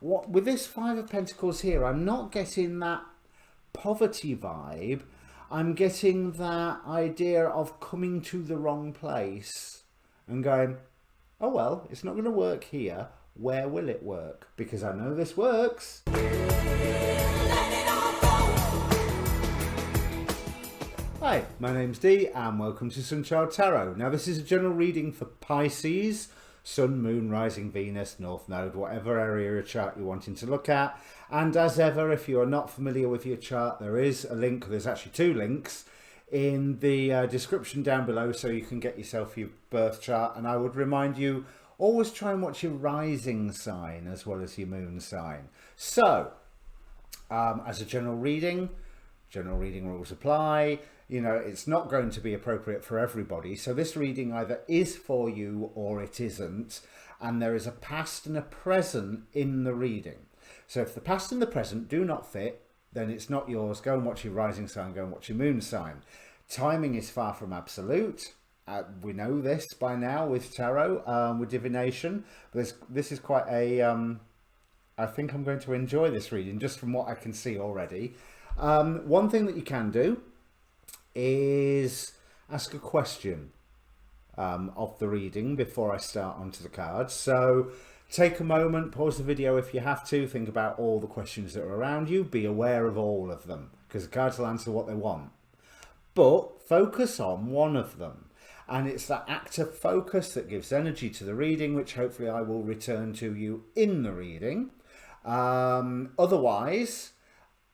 What with this Five of Pentacles here, I'm not getting that poverty vibe. I'm getting that idea of coming to the wrong place and going, oh well, it's not going to work here. Where will it work? Because I know this works. Hi, my name's Dee and welcome to Sunchild Tarot. Now this is a general reading for Pisces, Sun, Moon, Rising, Venus, North Node, whatever area of chart you're wanting to look at. And as ever, if you are not familiar with your chart, there is a link, there's actually two links in the description down below so you can get yourself your birth chart. And I would remind you, always try and watch your rising sign as well as your moon sign. So, as a general reading rules apply. You know, it's not going to be appropriate for everybody. So this reading either is for you or it isn't. And there is a past and a present in the reading. So if the past and the present do not fit, then it's not yours. Go and watch your rising sign, go and watch your moon sign. Timing is far from absolute. We know this by now with tarot, with divination. But this is quite a... I think I'm going to enjoy this reading just from what I can see already. One thing that you can do is ask a question of the reading before I start onto the cards. So take a moment, pause the video if you have to, think about all the questions that are around you, be aware of all of them because the cards will answer what they want. But focus on one of them. And it's that active focus that gives energy to the reading, which hopefully I will return to you in the reading. Otherwise,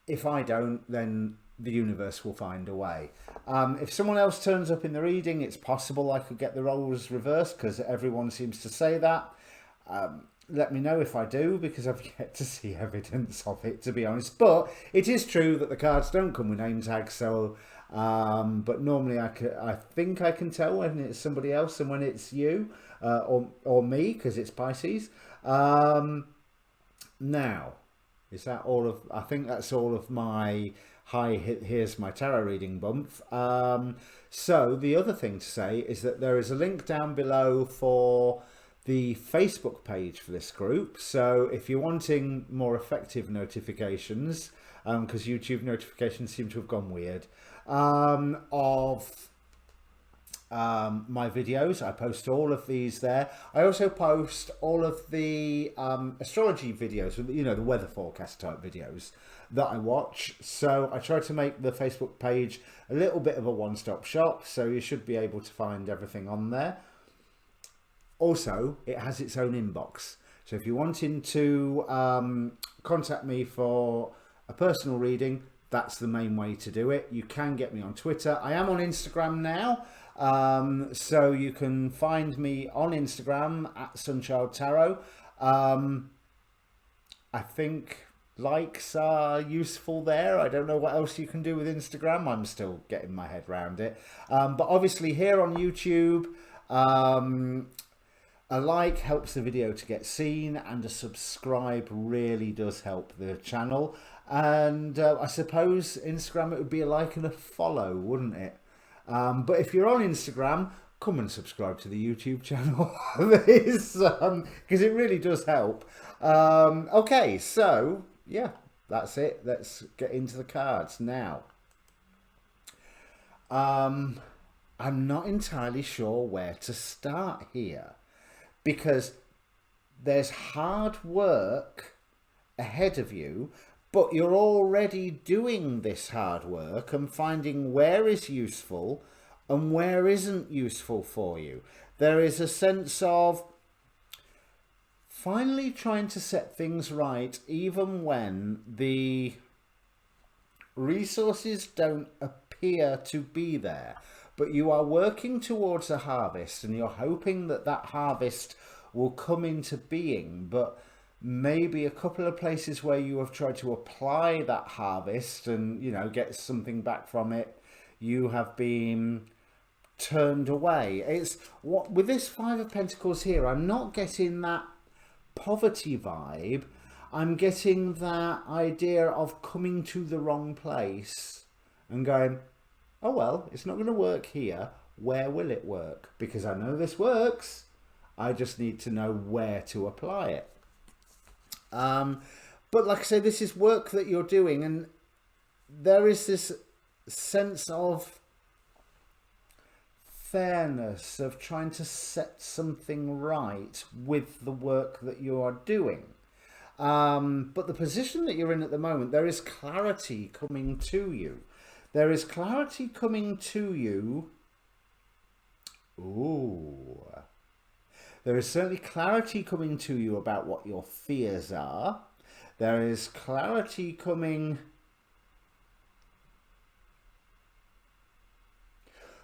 if I don't, then the universe will find a way. If someone else turns up in the reading, it's possible I could get the roles reversed because everyone seems to say that. Let me know if I do, because I've yet to see evidence of it, to be honest. But it is true that the cards don't come with name tags, so but normally I think I can tell when it's somebody else and when it's you or me, because it's Pisces. Now, is that all of... I think that's all of my... Hi, here's my tarot reading bump. So the other thing to say is that there is a link down below for the Facebook page for this group. So if you're wanting more effective notifications, because YouTube notifications seem to have gone weird, of my videos, I post all of these there. I also post all of the astrology videos, you know, the weather forecast type videos that I watch. So I try to make the Facebook page a little bit of a one-stop shop, so you should be able to find everything on there. Also, it has its own inbox, so if you're wanting to contact me for a personal reading, that's the main way to do it. You can get me on Twitter. I am on Instagram now, so you can find me on Instagram at Sunchild Tarot. I think likes are useful there. I don't know what else you can do with Instagram. I'm still getting my head around it. But obviously here on YouTube, a like helps the video to get seen, and a subscribe really does help the channel. And I suppose Instagram, it would be a like and a follow, wouldn't it? But if you're on Instagram, come and subscribe to the YouTube channel, because it really does help. Okay, so yeah, that's it. Let's get into the cards now. I'm not entirely sure where to start here, because there's hard work ahead of you, but you're already doing this hard work and finding where is useful and where isn't useful for you. There is a sense of finally trying to set things right, even when the resources don't appear to be there. But you are working towards a harvest, and you're hoping that that harvest will come into being. But maybe a couple of places where you have tried to apply that harvest and, you know, get something back from it, you have been turned away. It's what with this Five of Pentacles here, I'm not getting that poverty vibe. I'm getting that idea of coming to the wrong place and going, oh well, it's not going to work here. Where will it work? Because I know this works. I just need to know where to apply it. But like I say, this is work that you're doing, and there is this sense of fairness, of trying to set something right with the work that you are doing. But the position that you're in at the moment, there is clarity coming to you. There is clarity coming to you. Ooh. There is certainly clarity coming to you about what your fears are. There is clarity coming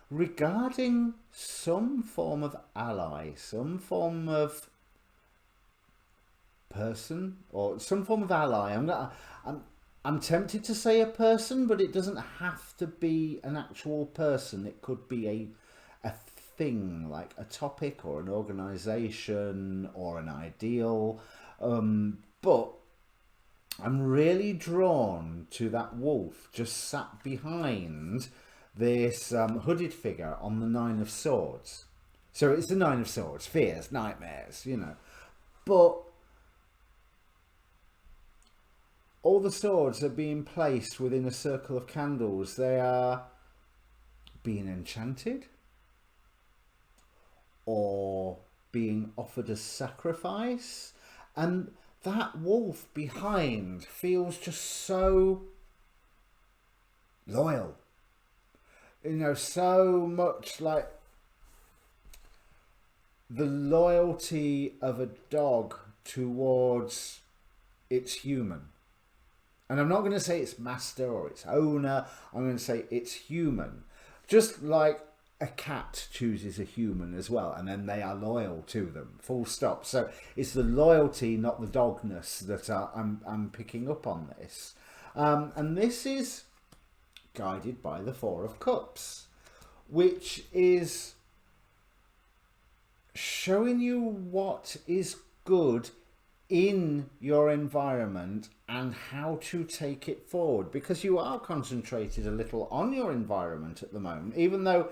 regarding some form of ally, some form of person, or some form of ally. I'm tempted to say a person, but it doesn't have to be an actual person. It could be a thing, like a topic or an organization or an ideal. But I'm really drawn to that wolf just sat behind this hooded figure on the Nine of Swords. So it's the Nine of Swords, fears, nightmares, you know. But all the swords are being placed within a circle of candles. They are being enchanted or being offered as sacrifice. And that wolf behind feels just so loyal. You know, so much like the loyalty of a dog towards its human. And I'm not going to say it's master or its owner. I'm going to say it's human. Just like a cat chooses a human as well, and then they are loyal to them, full stop. So it's the loyalty, not the dogness, that I'm picking up on this. And this is guided by the Four of Cups, which is showing you what is good in your environment and how to take it forward, because you are concentrated a little on your environment at the moment, even though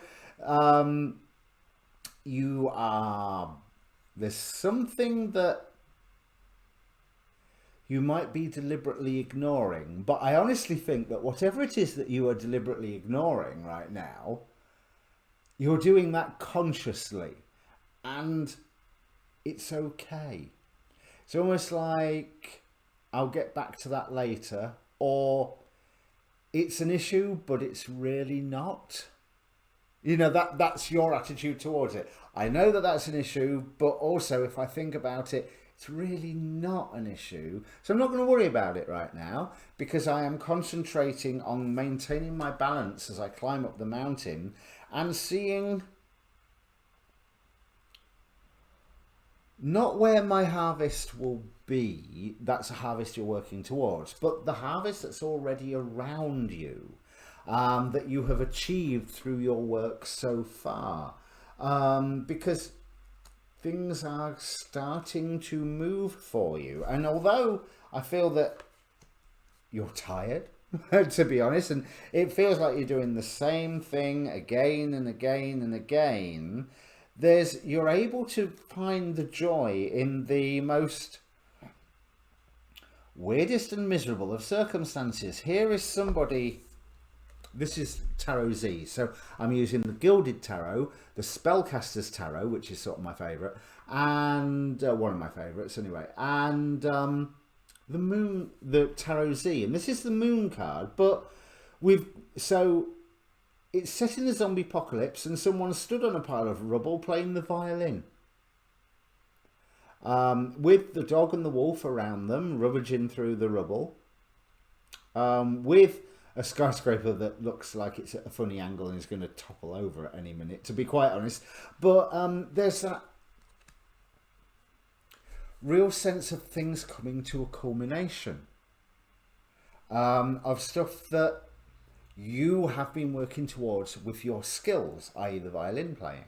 there's something that you might be deliberately ignoring. But I honestly think that whatever it is that you are deliberately ignoring right now, you're doing that consciously, and it's okay. It's almost like, I'll get back to that later, or it's an issue, but it's really not. You know, that's your attitude towards it. I know that that's an issue, but also if I think about it, it's really not an issue. So I'm not going to worry about it right now, because I am concentrating on maintaining my balance as I climb up the mountain and seeing not where my harvest will be. That's a harvest you're working towards, but the harvest that's already around you, that you have achieved through your work so far, because things are starting to move for you. And although I feel that you're tired, to be honest, and it feels like you're doing the same thing again and again and again, you're able to find the joy in the most weirdest and miserable of circumstances. Here is somebody. This is Tarot Z, so I'm using the Gilded Tarot, the Spellcaster's Tarot, which is sort of my favourite, and one of my favourites anyway, and the Tarot Z, and this is the Moon card. But it's set in the zombie apocalypse, and someone stood on a pile of rubble playing the violin, with the dog and the wolf around them, rummaging through the rubble, with a skyscraper that looks like it's at a funny angle and is going to topple over at any minute, to be quite honest. But there's that real sense of things coming to a culmination, of stuff that you have been working towards with your skills, i.e. the violin playing.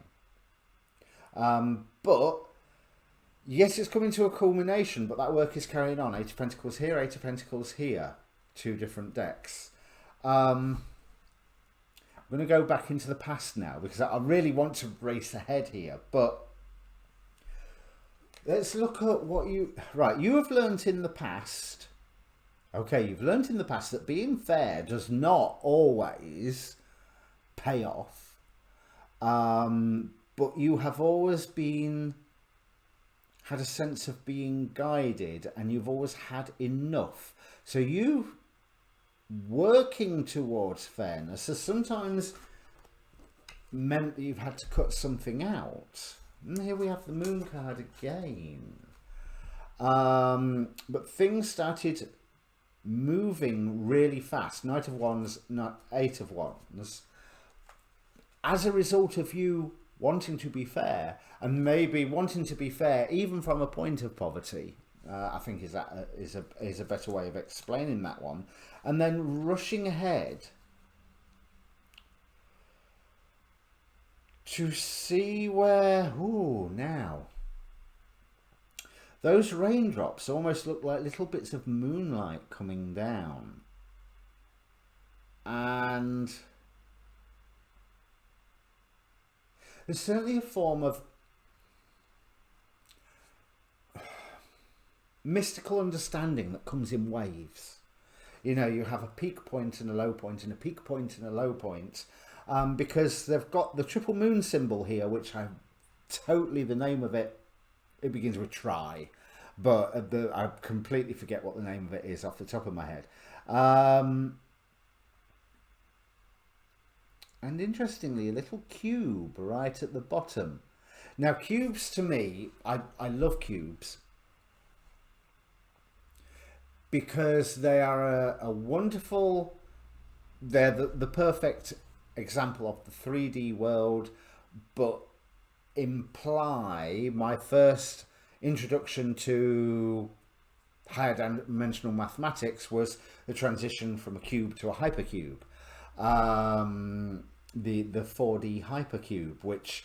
But yes, it's coming to a culmination, but that work is carrying on. Eight of Pentacles here, Eight of Pentacles here, two different decks. I'm going to go back into the past now, because I really want to race ahead here. But Let's look at what you have learnt in the past. Okay, you've learnt in the past that being fair does not always pay off. But you have always had a sense of being guided, and you've always had enough. So you working towards fairness has sometimes meant that you've had to cut something out. And here we have the moon card again. But things started moving really fast. Knight of Wands, Eight of Wands. As a result of you wanting to be fair, and maybe wanting to be fair even from a point of poverty, I think is a better way of explaining that one. And then rushing ahead to see where, now those raindrops almost look like little bits of moonlight coming down. And there's certainly a form of mystical understanding that comes in waves. You know, you have a peak point and a low point, and a peak point and a low point, because they've got the triple moon symbol here, which the name of it begins with try, but I completely forget what the name of it is off the top of my head. And interestingly, a little cube right at the bottom. Now, cubes to me, I love cubes, because they are a wonderful, they're the perfect example of the 3D world, but imply my first introduction to higher dimensional mathematics was the transition from a cube to a hypercube. The 4D hypercube, which,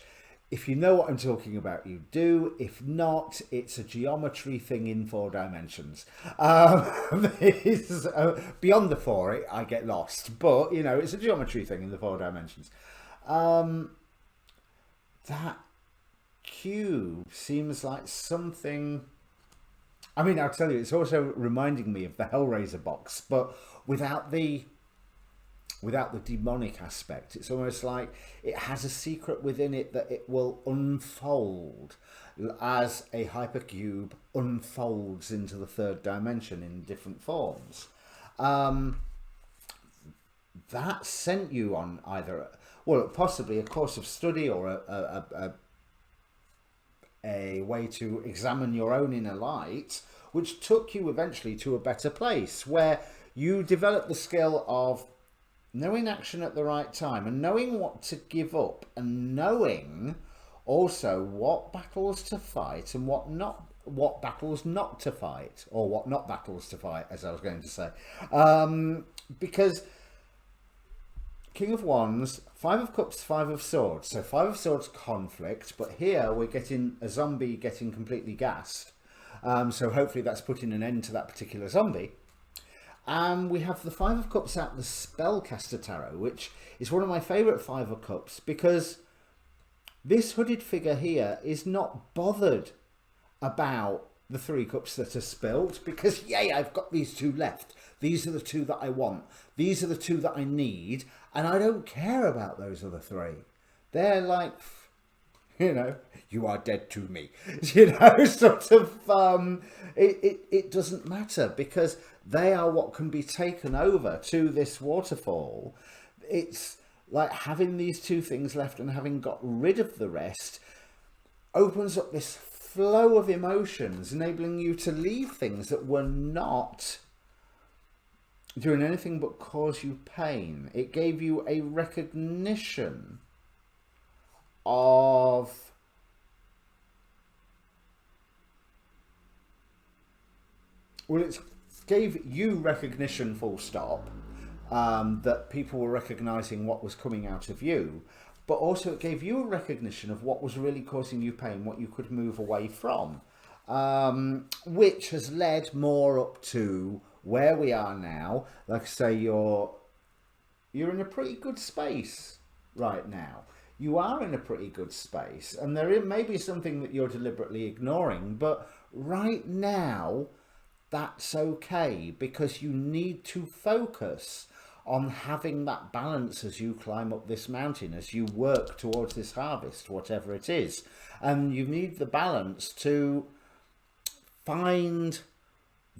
if you know what I'm talking about, you do. If not, it's a geometry thing in 4 dimensions. Beyond the 4, I get lost, but you know, it's a geometry thing in the 4 dimensions. That cube seems like something. I mean, I'll tell you, it's also reminding me of the Hellraiser box, but without the demonic aspect. It's almost like it has a secret within it that it will unfold as a hypercube unfolds into the 3rd dimension in different forms. That sent you on either, possibly a course of study, or a way to examine your own inner light, which took you eventually to a better place, where you develop the skill of knowing action at the right time, and knowing what to give up, and knowing also what battles to fight and what battles not to fight, or what not battles to fight, as I was going to say. Because King of Wands, 5 of Cups, 5 of Swords. So 5 of Swords, conflict, but here we're getting a zombie getting completely gassed. So hopefully that's putting an end to that particular zombie. And we have the 5 of Cups out the Spellcaster Tarot, which is one of my favourite 5 of Cups, because this hooded figure here is not bothered about the 3 cups that are spilt, because yay, I've got these 2 left. These are the 2 that I want. These are the 2 that I need, and I don't care about those other 3. They're like, you know, you are dead to me. You know, sort of, it doesn't matter, because they are what can be taken over to this waterfall. It's like having these 2 things left and having got rid of the rest opens up this flow of emotions, enabling you to leave things that were not doing anything but cause you pain. It gave you a recognition of it gave you recognition, full stop, that people were recognizing what was coming out of you, but also it gave you a recognition of what was really causing you pain, what you could move away from, which has led more up to where we are now. Like I say, you're in a pretty good space right now. you are in a pretty good space, and there may be something that you're deliberately ignoring, but right now that's okay, because you need to focus on having that balance as you climb up this mountain, as you work towards this harvest, whatever it is. And you need the balance to find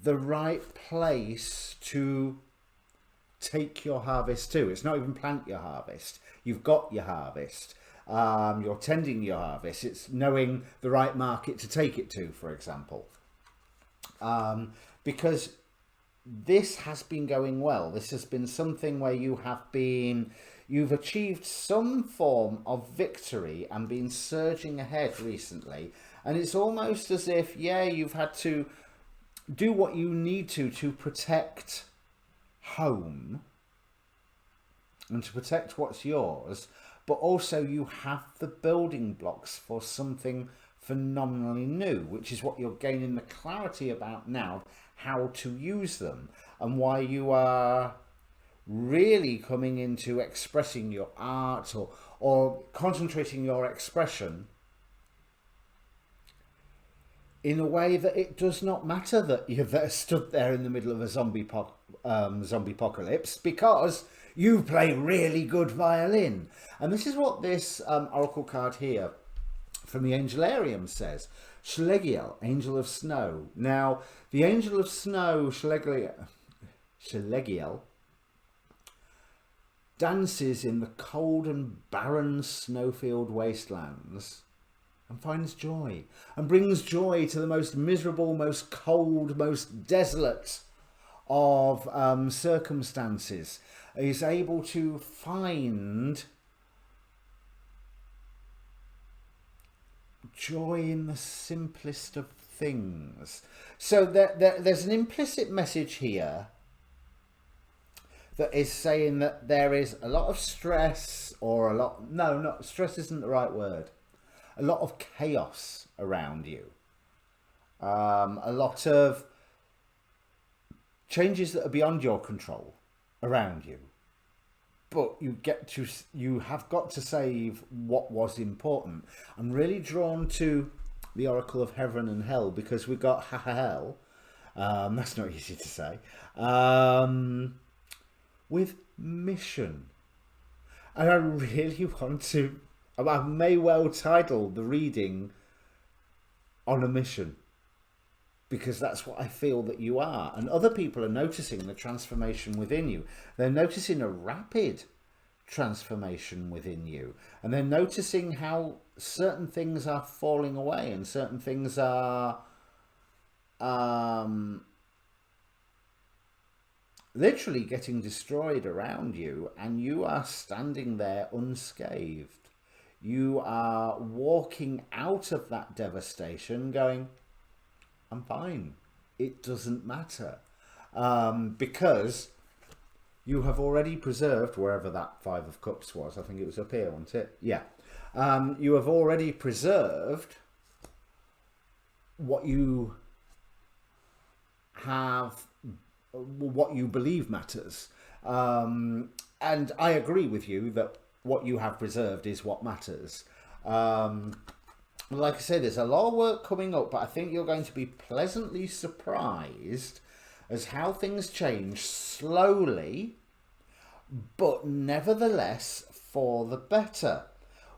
the right place to take your harvest to. It's not even plant your harvest. You've got your harvest. You're tending your harvest. It's knowing the right market to take it to, for example. Because this has been going well. This has been something where you've achieved some form of victory and been surging ahead recently. And it's almost as if, yeah, you've had to do what you need to protect home and to protect what's yours, but also you have the building blocks for something phenomenally new, which is what you're gaining the clarity about now, how to use them, and why you are really coming into expressing your art or concentrating your expression in a way that it does not matter that you've stood there in the middle of a zombie apocalypse, because you play really good violin. And this is what this oracle card here from the Angelarium says. Schlegiel, angel of snow. Now, the angel of snow, Schlegiel, dances in the cold and barren snowfield wastelands and finds joy, and brings joy to the most miserable, most cold, most desolate of circumstances. Is able to find joy in the simplest of things. So there's an implicit message here that is saying that there is a lot of stress, or not stress isn't the right word, a lot of chaos around you, a lot of changes that are beyond your control around you, but you have got to save what was important. I'm really drawn to the oracle of heaven and hell, because we've got hell, that's not easy to say, with mission. And I really want to, I may well title the reading On a Mission, because that's what I feel that you are. And other people are noticing the transformation within you. They're noticing a rapid transformation within you. And they're noticing how certain things are falling away and certain things are literally getting destroyed around you, and you are standing there unscathed. You are walking out of that devastation going, I'm fine. It doesn't matter. Because you have already preserved, wherever that Five of Cups was, I think it was up here, wasn't it? Yeah. You have already preserved what you have, what you believe matters. And I agree with you that what you have preserved is what matters. Like I say, there's a lot of work coming up, but I think you're going to be pleasantly surprised as how things change slowly, but nevertheless for the better.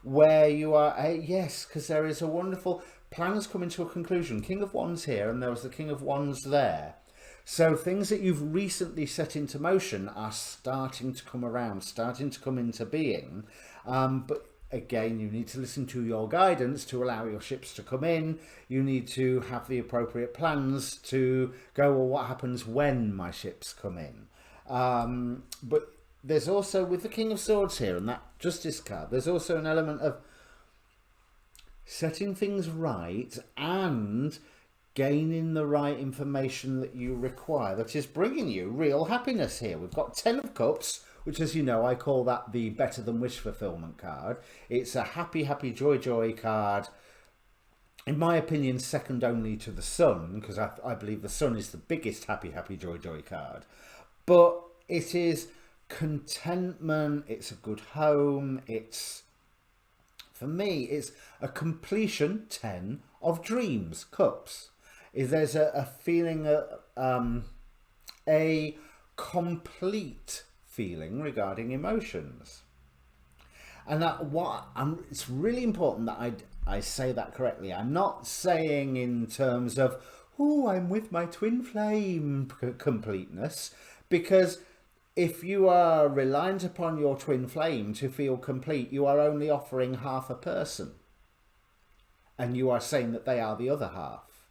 Where you are, yes, because there is a wonderful, plans coming to a conclusion. King of Wands here, and there was the King of Wands there. So things that you've recently set into motion are starting to come around, starting to come into being. But again, you need to listen to your guidance to allow your ships to come in. You need to have the appropriate plans to go, well, what happens when my ships come in? But there's also, with the King of Swords here and that Justice card, there's also an element of setting things right and gaining the right information that you require, that is bringing you real happiness here. We've got 10 of Cups, which, as you know, I call that the better than wish fulfillment card. It's a happy, happy, joy, joy card. In my opinion, second only to the Sun, because I believe the Sun is the biggest happy, happy, joy, joy card. But it is contentment, it's a good home, it's For me, it's a completion, 10, of dreams, cups. There's a feeling, a complete feeling regarding emotions. And it's really important that I say that correctly. I'm not saying in terms of, oh, I'm with my twin flame completeness, because if you are reliant upon your twin flame to feel complete, you are only offering half a person. And you are saying that they are the other half,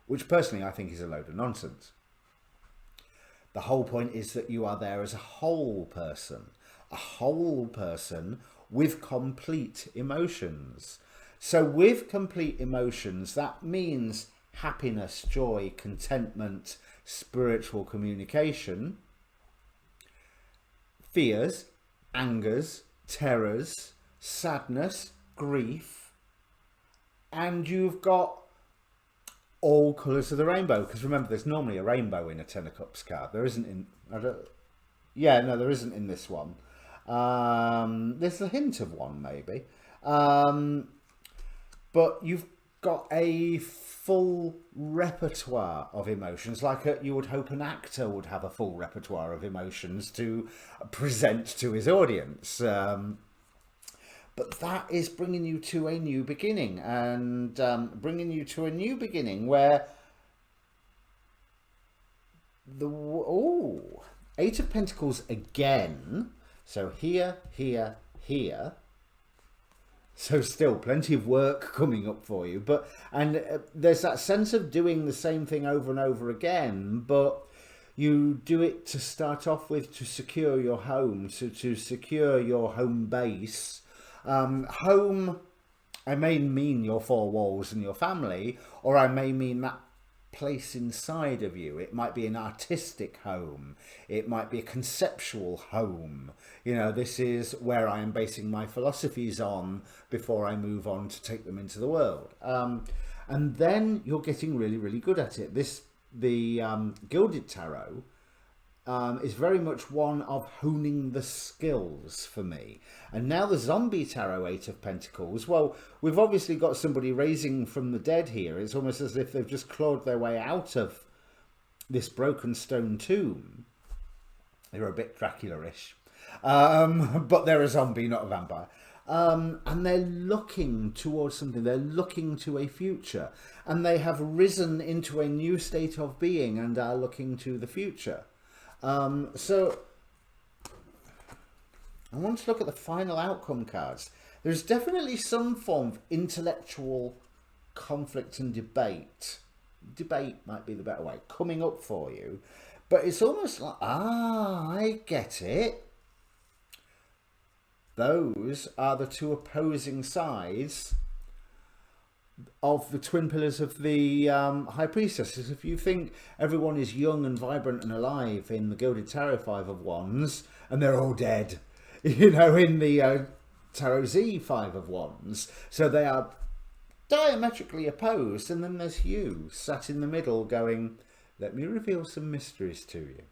which personally I think is a load of nonsense. The whole point is that you are there as a whole person with complete emotions. So with complete emotions, that means happiness, joy, contentment, spiritual communication, fears, angers, terrors, sadness, grief, and you've got all colours of the rainbow. Because remember, there's normally a rainbow in a Ten of Cups card. There isn't in... there isn't in this one. There's a hint of one, maybe. But you've got a full repertoire of emotions, like you would hope an actor would have a full repertoire of emotions to present to his audience. But that is bringing you to a new beginning, and bringing you to a new beginning where Eight of Pentacles again. So here. So still plenty of work coming up for you, and there's that sense of doing the same thing over and over again, but you do it to start off with to secure your home, to secure your home base. Home, I may mean your four walls and your family, or I may mean that place inside of you. It might be an artistic home, it might be a conceptual home. You know, this is where I am basing my philosophies on before I move on to take them into the world. And then you're getting really, really good at it. The Gilded Tarot is very much one of honing the skills for me. And now the Zombie Tarot, Eight of Pentacles, well, we've obviously got somebody raising from the dead here. It's almost as if they've just clawed their way out of this broken stone tomb. They're a bit Dracula-ish. But they're a zombie, not a vampire. And they're looking towards something. They're looking to a future. And they have risen into a new state of being and are looking to the future. So I want to look at the final outcome cards. There's definitely some form of intellectual conflict and debate. Debate might be the better way, coming up for you. But it's almost like, I get it. Those are the two opposing sides of the twin pillars of the High Priestess. If you think everyone is young and vibrant and alive in the Gilded Tarot, Five of Wands, and they're all dead, you know, in the Tarot Z, Five of Wands, so they are diametrically opposed, and then there's you sat in the middle going, let me reveal some mysteries to you.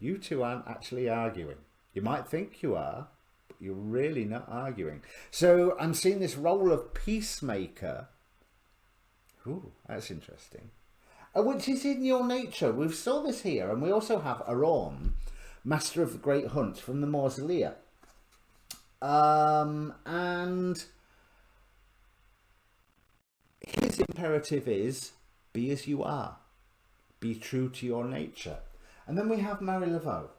You two aren't actually arguing. You might think you are, but you're really not arguing. So I'm seeing this role of peacemaker. Ooh, that's interesting. Which is in your nature. We saw this here, and we also have Aron, Master of the Great Hunt from the Mausolea. And his imperative is, be as you are. Be true to your nature. And then we have Mary Laveau.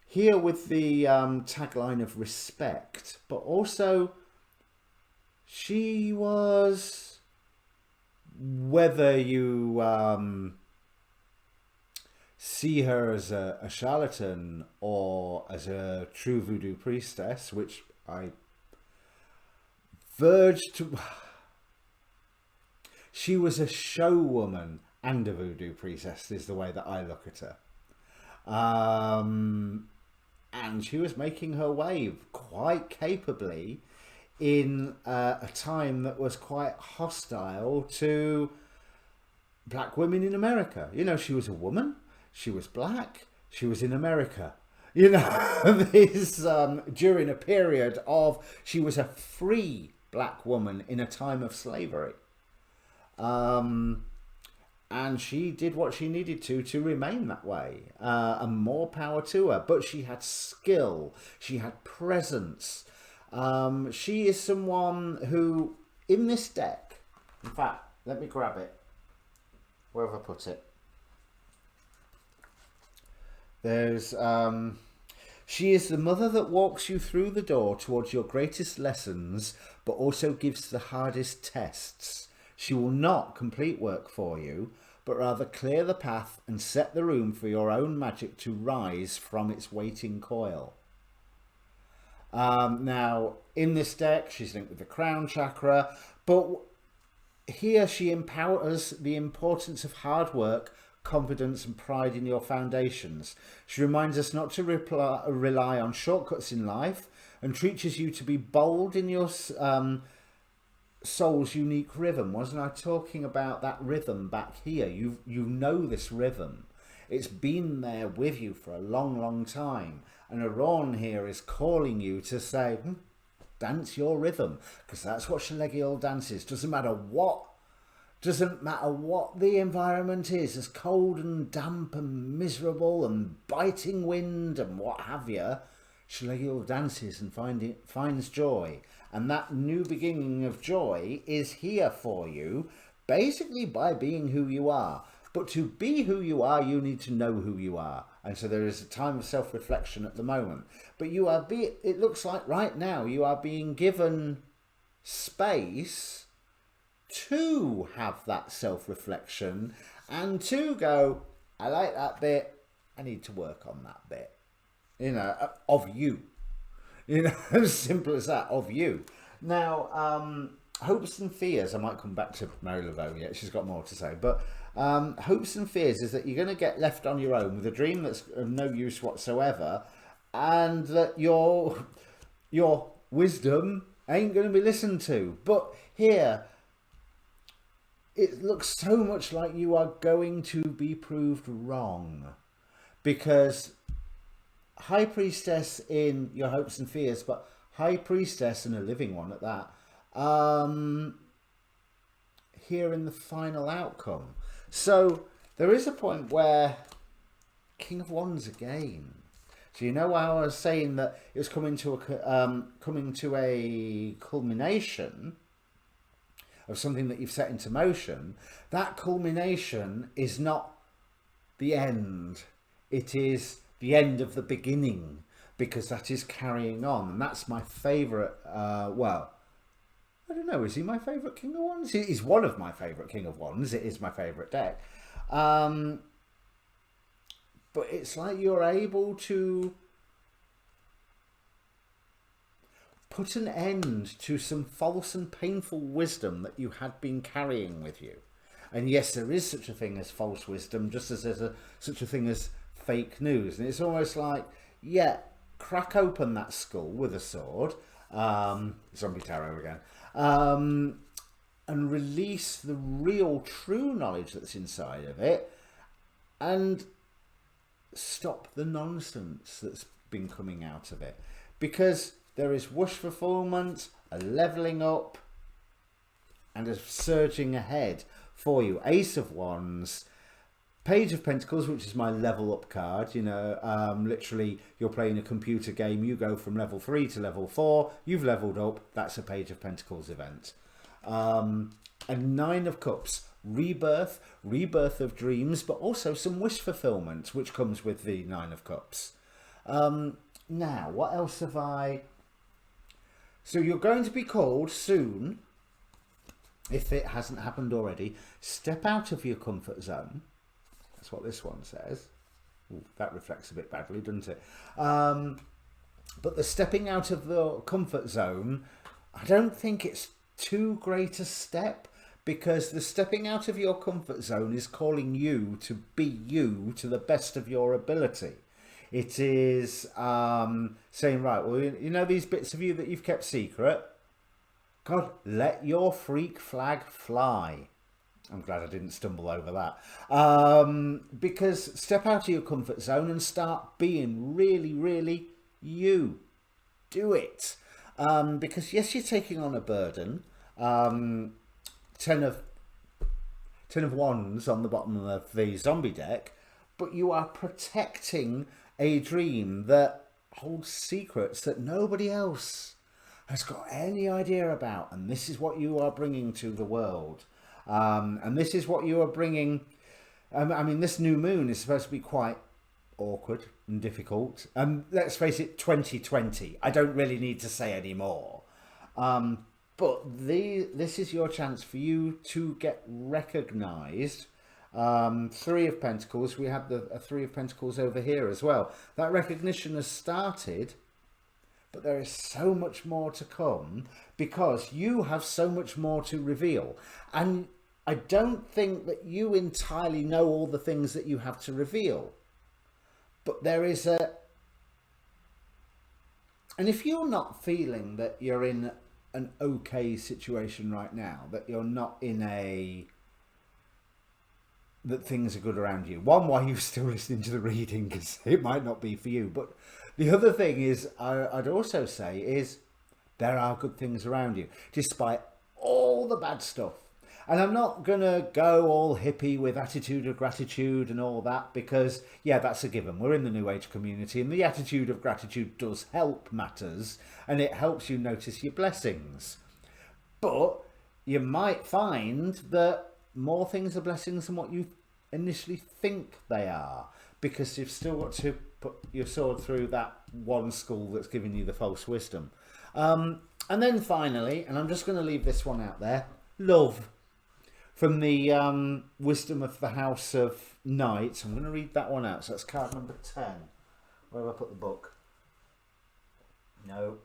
Here with the tagline of respect, but also she was, whether you see her as a charlatan or as a true voodoo priestess, which I verge to, she was a show woman and a voodoo priestess is the way that I look at her. And she was making her way quite capably in a time that was quite hostile to black women in America. You know, she was a woman, she was black, she was in America. You know, this during a period of, she was a free black woman in a time of slavery. Um, and she did what she needed to remain that way, and more power to her. But she had skill, she had presence. She is someone who, in this deck, in fact, let me grab it. Where have I put it? There's she is the mother that walks you through the door towards your greatest lessons, but also gives the hardest tests. She will not complete work for you, but rather clear the path and set the room for your own magic to rise from its waiting coil. Now, in this deck, she's linked with the crown chakra, but here she empowers the importance of hard work, confidence and pride in your foundations. She reminds us not to rely on shortcuts in life, and teaches you to be bold in your soul's unique rhythm. Wasn't I talking about that rhythm back here? You know this rhythm. It's been there with you for a long time. And Aron here is calling you to say, dance your rhythm, because that's what Schlegial dance is. Doesn't matter what the environment is, as cold and damp and miserable and biting wind and what have you. Schlegial dances and finds joy, and that new beginning of joy is here for you, basically by being who you are. But to be who you are, you need to know who you are. And so there is a time of self-reflection at the moment. But it looks like right now you are being given space to have that self-reflection and to go, I like that bit, I need to work on that bit. You know, of you. You know, as simple as that, of you. Now, hopes and fears, I might come back to Mary Laveau yet, she's got more to say, but hopes and fears is that you're going to get left on your own with a dream that's of no use whatsoever, and that your wisdom ain't going to be listened to. But here, it looks so much like you are going to be proved wrong, because High Priestess in your hopes and fears, but High Priestess and a living one at that, here in the final outcome. So there is a point where King of Wands again. So you know how I was saying that it was coming to a culmination of something that you've set into motion. That culmination is not the end. It is the end of the beginning, because that is carrying on. And that's my favourite, well, I don't know, is he my favourite King of Wands? He's one of my favourite King of Wands. It is my favourite deck. But it's like you're able to put an end to some false and painful wisdom that you had been carrying with you. And yes, there is such a thing as false wisdom, just as there's such a thing as fake news. And it's almost like, yeah, crack open that skull with a sword, zombie tarot again, and release the real true knowledge that's inside of it, and stop the nonsense that's been coming out of it. Because there is wish fulfillment, a leveling up, and a surging ahead for you. Ace of Wands, Page of Pentacles, which is my level up card. You know, literally you're playing a computer game, you go from level 3 to level 4, you've leveled up, that's a Page of Pentacles event. And Nine of Cups, rebirth of dreams, but also some wish fulfillment, which comes with the Nine of Cups. Now, what else have I... So you're going to be called soon, if it hasn't happened already, step out of your comfort zone. That's what this one says. Ooh, that reflects a bit badly, doesn't it? But the stepping out of the comfort zone, I don't think it's too great a step, because the stepping out of your comfort zone is calling you to be you to the best of your ability. It is saying, right, well, you know these bits of you that you've kept secret? God, let your freak flag fly. I'm glad I didn't stumble over that. Because step out of your comfort zone and start being really, really you. Do it. Because yes, you're taking on a burden. 10 of 10 of wands on the bottom of the zombie deck, but you are protecting a dream that holds secrets that nobody else has got any idea about. And this is what you are bringing to the world. And this is what you are bringing. I mean, this new moon is supposed to be quite awkward and difficult. Let's face it, 2020. I don't really need to say any more. But this is your chance for you to get recognised. Three of Pentacles. We have the Three of Pentacles over here as well. That recognition has started, but there is so much more to come because you have so much more to reveal. And I don't think that you entirely know all the things that you have to reveal. But there is a... And if you're not feeling that you're in an okay situation right now, that you're not in a... that things are good around you. One, why you're still listening to the reading, because it might not be for you. But the other thing is, I'd also say, is there are good things around you, despite all the bad stuff. And I'm not going to go all hippie with attitude of gratitude and all that, because, yeah, that's a given. We're in the New Age community, and the attitude of gratitude does help matters, and it helps you notice your blessings. But you might find that more things are blessings than what you initially think they are, because you've still got to put your sword through that one school that's giving you the false wisdom. And then finally, and I'm just going to leave this one out there, love. From the Wisdom of the House of Knights. I'm going to read that one out. So that's card number 10. Where have I put the book? No.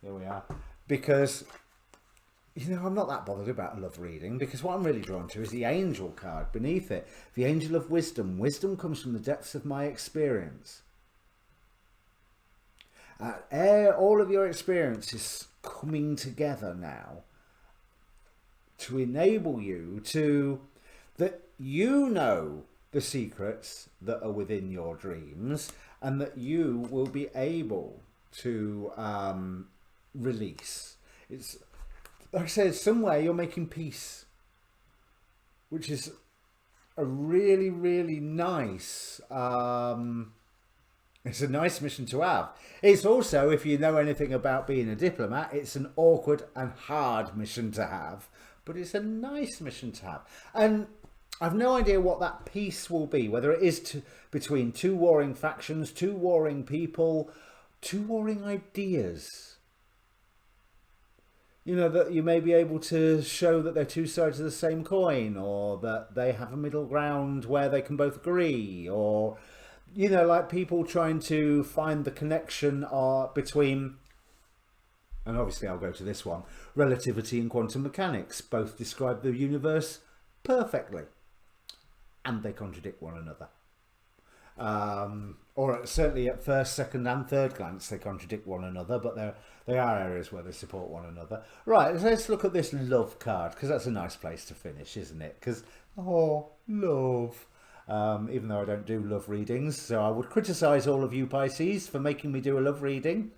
Here we are. Because, you know, I'm not that bothered about a love reading, because what I'm really drawn to is the angel card beneath it. The angel of wisdom. Wisdom comes from the depths of my experience. All of your experience is coming together now to enable you to, that you know the secrets that are within your dreams, and that you will be able to release. It's, like I said, somewhere you're making peace, which is a really, really nice, it's a nice mission to have. It's also, if you know anything about being a diplomat, it's an awkward and hard mission to have. But it's a nice mission to have. And I've no idea what that peace will be, whether it is between two warring factions, two warring people, two warring ideas. You know, that you may be able to show that they're two sides of the same coin, or that they have a middle ground where they can both agree, or, you know, like people trying to find the connection between... And obviously I'll go to this one. Relativity and quantum mechanics both describe the universe perfectly. And they contradict one another. Or certainly at first, second and third glance they contradict one another. But there are areas where they support one another. Right, let's look at this love card. Because that's a nice place to finish, isn't it? Because, oh, love. Even though I don't do love readings. So I would criticise all of you Pisces for making me do a love reading.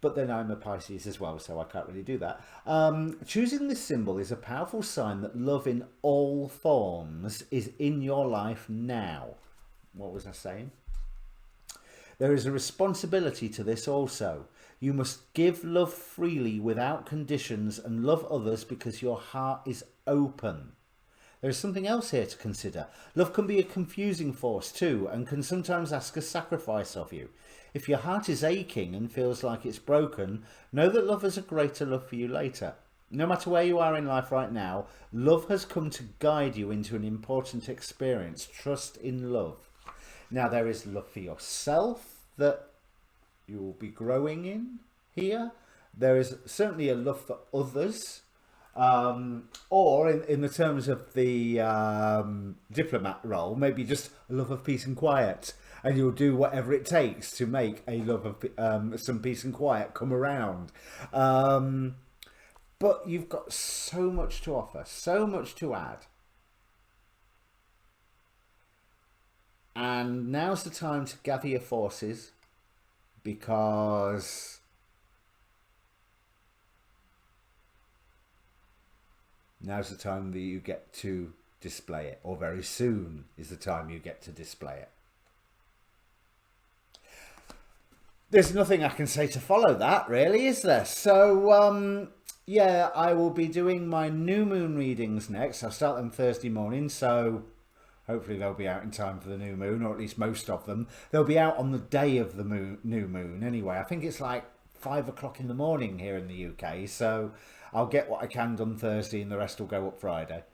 But then I'm a Pisces as well, so I can't really do that. Choosing this symbol is a powerful sign that love in all forms is in your life now. What was I saying? There is a responsibility to this also. You must give love freely without conditions and love others because your heart is open. There is something else here to consider. Love can be a confusing force too, and can sometimes ask a sacrifice of you. If your heart is aching and feels like it's broken, know that love has a greater love for you later. No matter where you are in life right now, love has come to guide you into an important experience. Trust in love. Now, there is love for yourself that you will be growing in here. There is certainly a love for others. Or in the terms of the diplomat role, maybe just a love of peace and quiet. And you'll do whatever it takes to make a love of some peace and quiet come around. But you've got so much to offer, so much to add. And now's the time to gather your forces, because now's the time that you get to display it, or very soon is the time you get to display it. There's nothing I can say to follow that, really, is there? So, yeah, I will be doing my new moon readings next. I'll start them Thursday morning, so hopefully they'll be out in time for the new moon, or at least most of them. They'll be out on the day of the new moon anyway. I think it's like 5 o'clock in the morning here in the UK, so I'll get what I can done Thursday and the rest will go up Friday.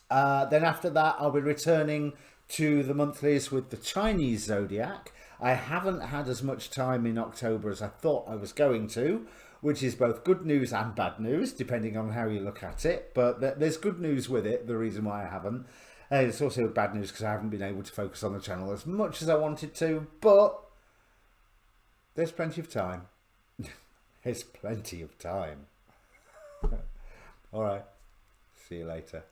Then after that, I'll be returning to the monthlies with the Chinese zodiac. I haven't had as much time in October as I thought I was going to, which is both good news and bad news, depending on how you look at it. But there's good news with it, the reason why I haven't. It's also bad news because I haven't been able to focus on the channel as much as I wanted to, but there's plenty of time. There's plenty of time. All right. See you later.